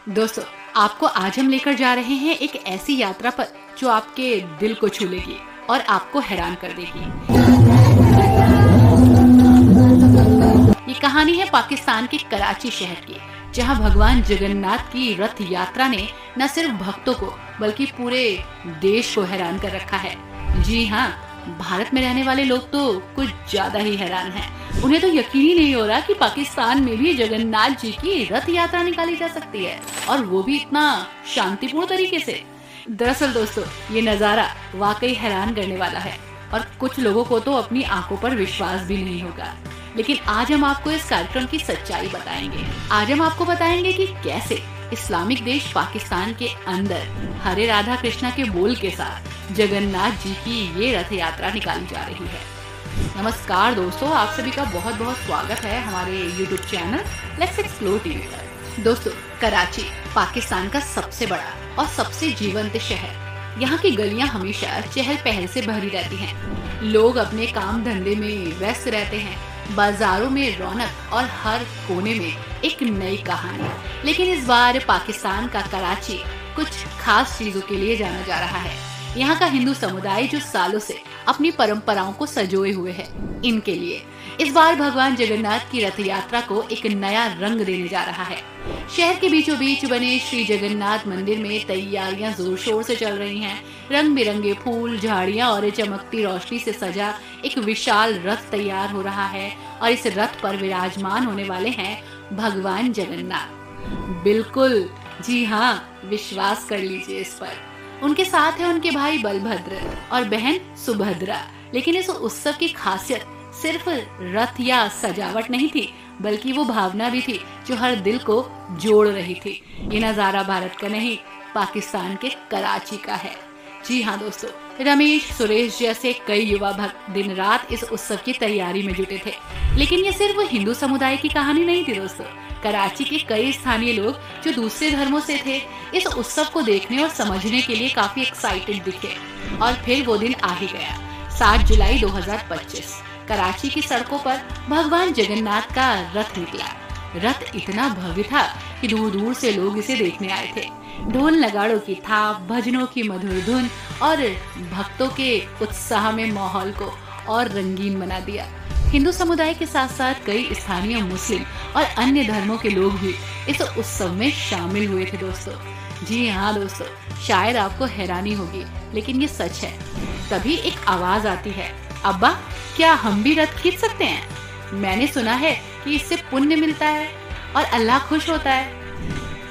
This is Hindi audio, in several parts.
दोस्तों, आपको आज हम लेकर जा रहे हैं एक ऐसी यात्रा पर जो आपके दिल को छू लेगी और आपको हैरान कर देगी। ये कहानी है पाकिस्तान के कराची शहर की, जहां भगवान जगन्नाथ की रथ यात्रा ने न सिर्फ भक्तों को बल्कि पूरे देश को हैरान कर रखा है। जी हाँ, भारत में रहने वाले लोग तो कुछ ज्यादा ही हैरान हैं। उन्हें तो यकीन ही नहीं हो रहा कि पाकिस्तान में भी जगन्नाथ जी की रथ यात्रा निकाली जा सकती है, और वो भी इतना शांतिपूर्ण तरीके से। दरअसल दोस्तों, ये नजारा वाकई हैरान करने वाला है और कुछ लोगों को तो अपनी आंखों पर विश्वास भी नहीं होगा। लेकिन आज हम आपको इस कार्यक्रम की सच्चाई बताएंगे। आज हम आपको बताएंगे कि कैसे इस्लामिक देश पाकिस्तान के अंदर हरे राधा कृष्णा के बोल के साथ जगन्नाथ जी की ये रथ यात्रा निकाली जा रही है। नमस्कार दोस्तों, आप सभी का बहुत बहुत स्वागत है हमारे YouTube channel let's explore TV पर। दोस्तों, कराची पाकिस्तान का सबसे बड़ा और सबसे जीवंत शहर। यहाँ की गलियाँ हमेशा चहल पहल से भरी रहती हैं। लोग अपने काम धंधे में व्यस्त रहते हैं, बाजारों में रौनक और हर कोने में एक नई कहानी। लेकिन इस बार पाकिस्तान का कराची कुछ खास चीजों के लिए जाना जा रहा है। यहाँ का हिंदू समुदाय जो सालों से अपनी परंपराओं को संजोए हुए है, इनके लिए इस बार भगवान जगन्नाथ की रथ यात्रा को एक नया रंग देने जा रहा है। शहर के बीचों बीच बने श्री जगन्नाथ मंदिर में तैयारियां जोर शोर से चल रही हैं। रंग बिरंगे फूल, झाड़ियां और चमकती रोशनी से सजा एक विशाल रथ तैयार हो रहा है, और इस रथ पर विराजमान होने वाले हैं भगवान जगन्नाथ। बिल्कुल, जी हाँ, विश्वास कर लीजिए इस पर। उनके साथ है उनके भाई बलभद्र और बहन सुभद्रा। लेकिन इस उत्सव की खासियत सिर्फ रथ या सजावट नहीं थी, बल्कि वो भावना भी थी जो हर दिल को जोड़ रही थी। ये नजारा भारत का नहीं, पाकिस्तान के कराची का है। जी हाँ दोस्तों, रमेश, सुरेश जैसे कई युवा भक्त दिन रात इस उत्सव की तैयारी में जुटे थे। लेकिन ये सिर्फ हिंदू समुदाय की कहानी नहीं थी दोस्तों। कराची के कई स्थानीय लोग जो दूसरे धर्मों से थे, इस उत्सव को देखने और समझने के लिए काफी एक्साइटेड दिखे। और फिर वो दिन आ ही गया, 7 जुलाई 2025। कराची की सड़कों पर भगवान जगन्नाथ का रथ निकला। रथ इतना भव्य था कि दूर दूर से लोग इसे देखने आए थे। ढोल नगाड़ों की थाप, भजनों की मधुर धुन और भक्तों के उत्साह में माहौल को और रंगीन बना दिया। हिंदू समुदाय के साथ साथ कई स्थानीय मुस्लिम और अन्य धर्मों के लोग भी इस उत्सव में शामिल हुए थे दोस्तों। जी हाँ दोस्तों, शायद आपको हैरानी होगी, लेकिन ये सच है। तभी एक आवाज आती है, अब्बा क्या हम भी रथ खींच सकते हैं? मैंने सुना है कि इससे पुण्य मिलता है और अल्लाह खुश होता है।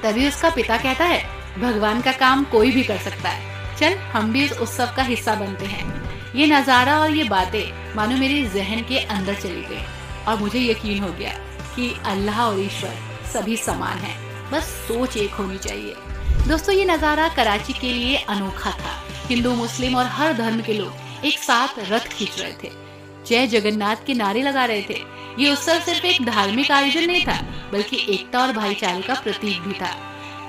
तभी उसका पिता कहता है, भगवान का काम कोई भी कर सकता है, चल हम भी इस उत्सव का हिस्सा बनते हैं। ये नजारा और ये बातें मानो मेरे जहन के अंदर चली गई, और मुझे यकीन हो गया कि अल्लाह और ईश्वर सभी समान हैं, बस सोच एक होनी चाहिए। दोस्तों, ये नजारा कराची के लिए अनोखा था। हिंदू, मुस्लिम और हर धर्म के लोग एक साथ रथ खींच रहे थे, जय जगन्नाथ के नारे लगा रहे थे। ये उत्सव सिर्फ एक धार्मिक आयोजन नहीं था, बल्कि एकता और भाईचारे का प्रतीक भी था।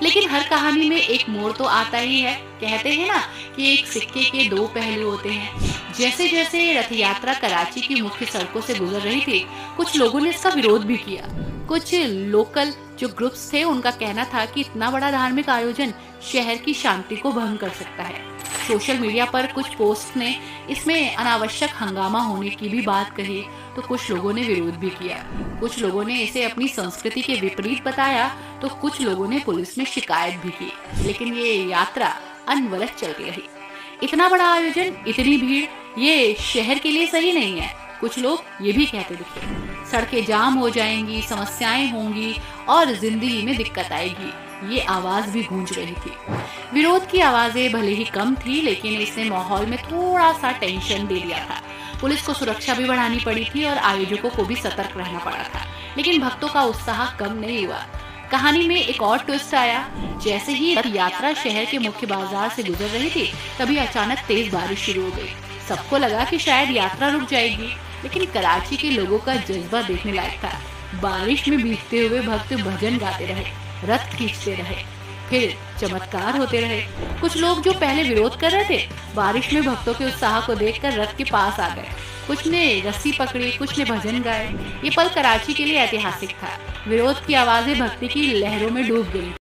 लेकिन हर कहानी में एक मोड़ तो आता ही है। कहते हैं ना कि एक सिक्के के दो पहलू होते हैं। जैसे जैसे रथ यात्रा कराची की मुख्य सड़कों से गुजर रही थी, कुछ लोगों ने इसका विरोध भी किया। कुछ लोकल जो ग्रुप्स थे, उनका कहना था कि इतना बड़ा धार्मिक आयोजन शहर की शांति को भंग कर सकता है। सोशल मीडिया पर कुछ पोस्ट ने इसमें अनावश्यक हंगामा होने की भी बात कही, तो कुछ लोगों ने विरोध भी किया। कुछ लोगों ने इसे अपनी संस्कृति के विपरीत बताया, तो कुछ लोगों ने पुलिस में शिकायत भी की। लेकिन ये यात्रा अनवरत चलती रही। इतना बड़ा आयोजन, इतनी भीड़, ये शहर के लिए सही नहीं है। कुछ लोग ये भी कहते दिखे, सड़कें जाम हो जाएंगी, समस्याएं होंगी और जिंदगी में दिक्कत आएगी। ये आवाज भी गूंज रही थी। विरोध की आवाजें भले ही कम थी, लेकिन इसने माहौल में थोड़ा सा टेंशन दे दिया था। पुलिस को सुरक्षा भी बढ़ानी पड़ी थी और आयोजकों को भी सतर्क रहना पड़ा था। लेकिन भक्तों का उत्साह कम नहीं हुआ। कहानी में एक और ट्विस्ट आया। जैसे ही रथ यात्रा शहर के मुख्य बाजार से गुजर रही थी, तभी अचानक तेज बारिश शुरू हो गई। सबको लगा कि शायद यात्रा रुक जाएगी, लेकिन कराची के लोगों का जज्बा देखने लायक था। बारिश में भीगते हुए भक्त भजन गाते रहे, रथ खींचते रहे, फिर चमत्कार होते रहे। कुछ लोग जो पहले विरोध कर रहे थे, बारिश में भक्तों के उत्साह को देखकर रथ के पास आ गए। कुछ ने रस्सी पकड़ी, कुछ ने भजन गाए। ये पल कराची के लिए ऐतिहासिक था। विरोध की आवाजें भक्ति की लहरों में डूब गई।